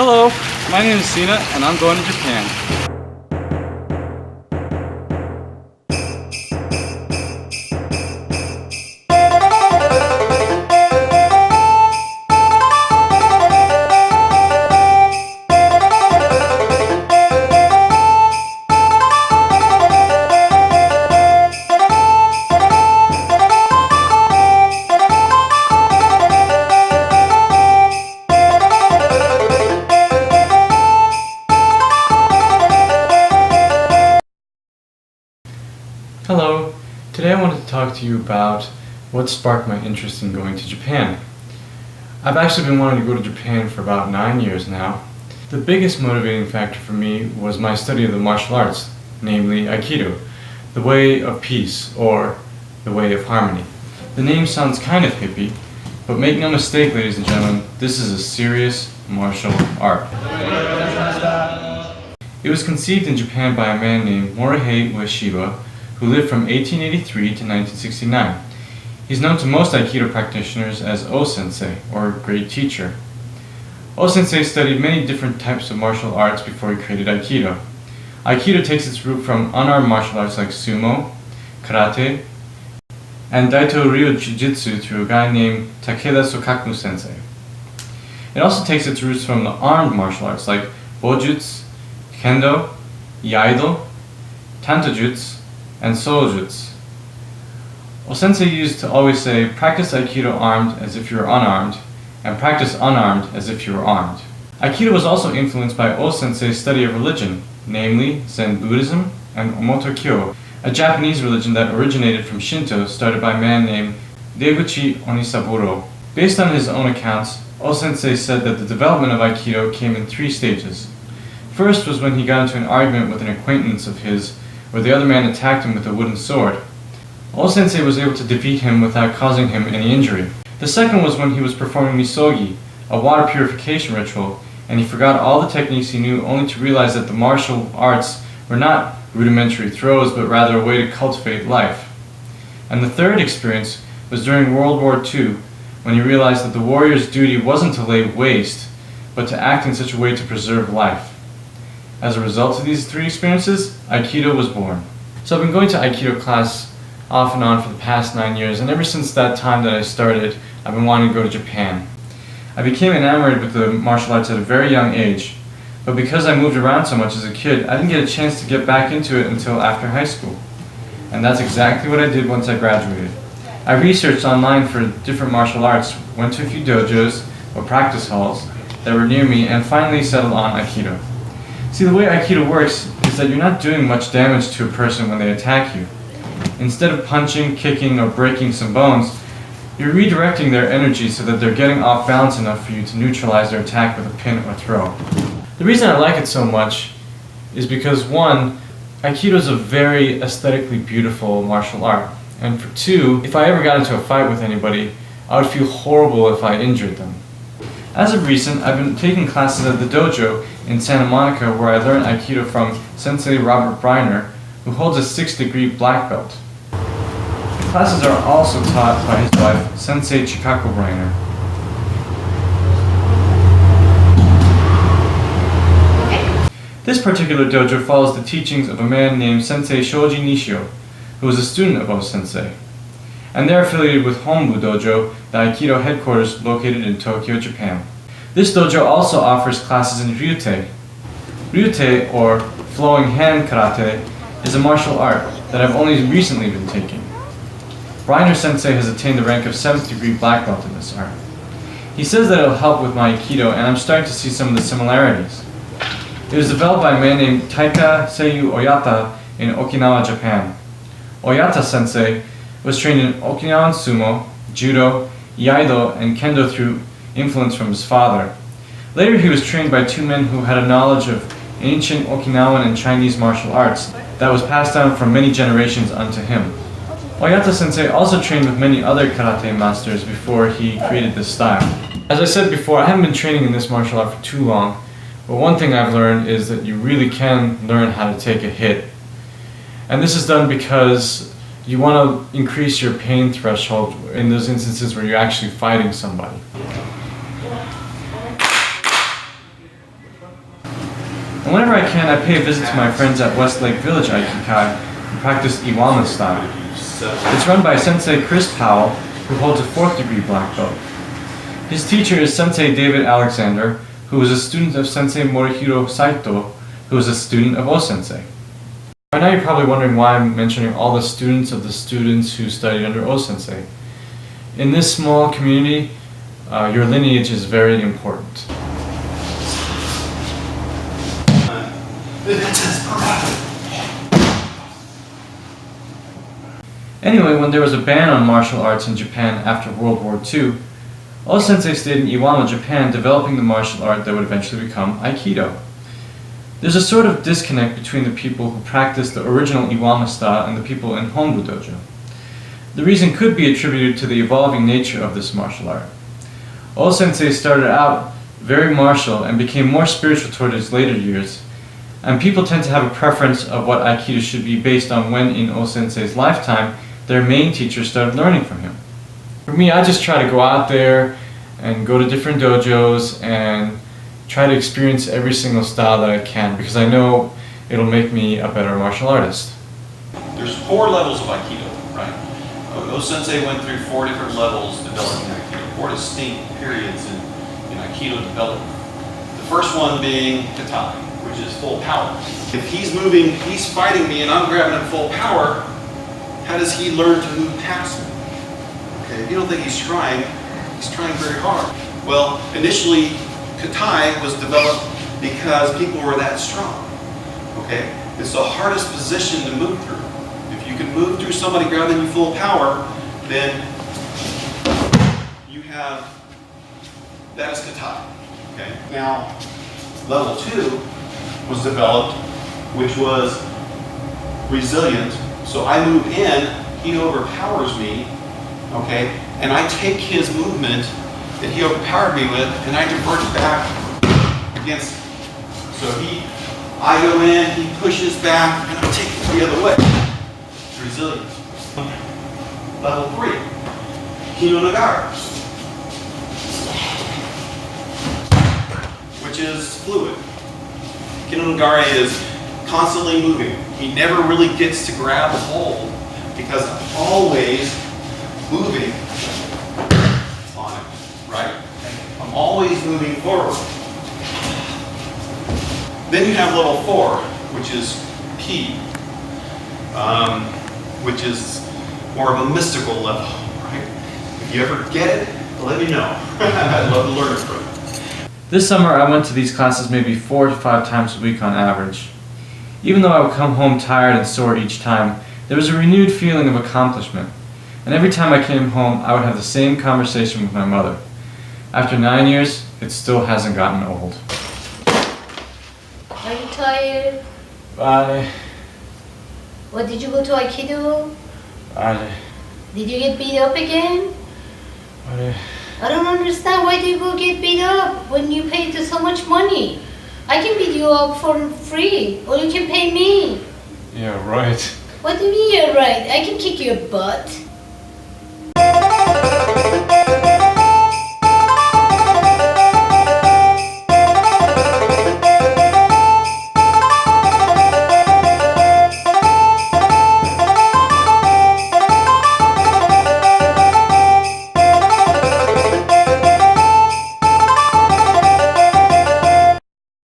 Hello, my name is Seena and I'm going to Japan. Hello, today I wanted to talk to you about what sparked my interest in going to Japan. I've actually been wanting to go to Japan for about 9 years now. The biggest motivating factor for me was my study of the martial arts, namely Aikido, the way of peace, or the way of harmony. The name sounds kind of hippie, but make no mistake, ladies and gentlemen, this is a serious martial art. It was conceived in Japan by a man named Morihei Ueshiba, who lived from 1883 to 1969. He's known to most Aikido practitioners as O-sensei, or great teacher. O-sensei studied many different types of martial arts before he created Aikido. Aikido takes its root from unarmed martial arts like sumo, karate, and Daito-ryu jiu-jitsu through a guy named Takeda Sokaku sensei. It also takes its roots from the armed martial arts like bojutsu, kendo, iaido, tantojutsu, and sojutsu. O-sensei used to always say, practice Aikido armed as if you were unarmed, and practice unarmed as if you were armed. Aikido was also influenced by O-sensei's study of religion, namely Zen Buddhism and Omoto-kyo, a Japanese religion that originated from Shinto, started by a man named Deguchi Onisaburo. Based on his own accounts, O-sensei said that the development of Aikido came in 3 stages. First was when he got into an argument with an acquaintance of his, where the other man attacked him with a wooden sword. O-sensei was able to defeat him without causing him any injury. The second was when he was performing misogi, a water purification ritual, and he forgot all the techniques he knew only to realize that the martial arts were not rudimentary throws, but rather a way to cultivate life. And the third experience was during World War II, when he realized that the warrior's duty wasn't to lay waste, but to act in such a way to preserve life. As a result of these 3 experiences, Aikido was born. So I've been going to Aikido class off and on for the past 9 years, and ever since that time that I started, I've been wanting to go to Japan. I became enamored with the martial arts at a very young age, but because I moved around so much as a kid, I didn't get a chance to get back into it until after high school. And that's exactly what I did once I graduated. I researched online for different martial arts, went to a few dojos or practice halls that were near me, and finally settled on Aikido. See, the way Aikido works is that you're not doing much damage to a person when they attack you. Instead of punching, kicking, or breaking some bones, you're redirecting their energy so that they're getting off balance enough for you to neutralize their attack with a pin or throw. The reason I like it so much is because 1, Aikido is a very aesthetically beautiful martial art, and for 2, if I ever got into a fight with anybody, I would feel horrible if I injured them. As of recent, I've been taking classes at the dojo in Santa Monica, where I learned Aikido from Sensei Robert Briner, who holds a 6th-degree black belt. The classes are also taught by his wife, Sensei Chikako Briner. This particular dojo follows the teachings of a man named Sensei Shoji Nishio, who was a student of O-sensei. And they're affiliated with Hombu Dojo, the Aikido headquarters located in Tokyo, Japan. This dojo also offers classes in Ryute. Ryute, or flowing hand karate, is a martial art that I've only recently been taking. Briner Sensei has attained the rank of 7th degree black belt in this art. He says that it'll help with my Aikido, and I'm starting to see some of the similarities. It was developed by a man named Taika Seiyu Oyata in Okinawa, Japan. Oyata Sensei was trained in Okinawan sumo, judo, iaido, and kendo through influence from his father. Later he was trained by 2 men who had a knowledge of ancient Okinawan and Chinese martial arts that was passed down from many generations unto him. Oyata Sensei also trained with many other karate masters before he created this style. As I said before, I haven't been training in this martial art for too long, but one thing I've learned is that you really can learn how to take a hit. And this is done because you want to increase your pain threshold in those instances where you're actually fighting somebody. And whenever I can, I pay a visit to my friends at Westlake Village Aikikai and practice Iwama style. It's run by Sensei Chris Powell, who holds a 4th degree black belt. His teacher is Sensei David Alexander, who was a student of Sensei Morihiro Saito, who was a student of O-sensei. By now you're probably wondering why I'm mentioning all the students of the students who studied under O-sensei. In this small community, your lineage is very important. Anyway, when there was a ban on martial arts in Japan after World War II, O-sensei stayed in Iwama, Japan, developing the martial art that would eventually become Aikido. There's a sort of disconnect between the people who practice the original Iwama style and the people in Honbu Dojo. The reason could be attributed to the evolving nature of this martial art. O-sensei started out very martial and became more spiritual toward his later years, and people tend to have a preference of what Aikido should be based on when in O-sensei's lifetime their main teacher started learning from him. For me, I just try to go out there and go to different dojos and try to experience every single style that I can, because I know it'll make me a better martial artist. There's 4 levels of Aikido, right? O-sensei went through 4 different levels developing Aikido, 4 distinct periods in Aikido development. The first one being Katai, which is full power. If he's moving, he's fighting me and I'm grabbing him full power, how does he learn to move past me? Okay, if you don't think he's trying very hard. Well, initially, Katai was developed because people were that strong. Okay? It's the hardest position to move through. If you can move through somebody grabbing you full power, then you have, that is Katai. Okay? Now, level 2 was developed, which was resilient. So I move in, he overpowers me, okay? And I take his movement that he overpowered me with, and I divert it back against him. So I go in, he pushes back, and I take it the other way. It's resilient. Level 3, Kino Nagara, which is fluid. Kino Nagara is constantly moving. He never really gets to grab a hold because I'm always moving on it, right? I'm always moving forward. Then you have level 4, which is P, which is more of a mystical level, right? If you ever get it, let me know. I'd love to learn it from you. This summer I went to these classes maybe 4 to 5 times a week on average. Even though I would come home tired and sore each time, there was a renewed feeling of accomplishment. And every time I came home, I would have the same conversation with my mother. After 9 years, it still hasn't gotten old. Are you tired? Bye. What, did you go to Aikido? Bye. Did you get beat up again? Bye. I don't understand. Why do you go get beat up when you paid so much money? I can beat you up for free, or you can pay me. Yeah, right. What do you mean you're right? I can kick your butt.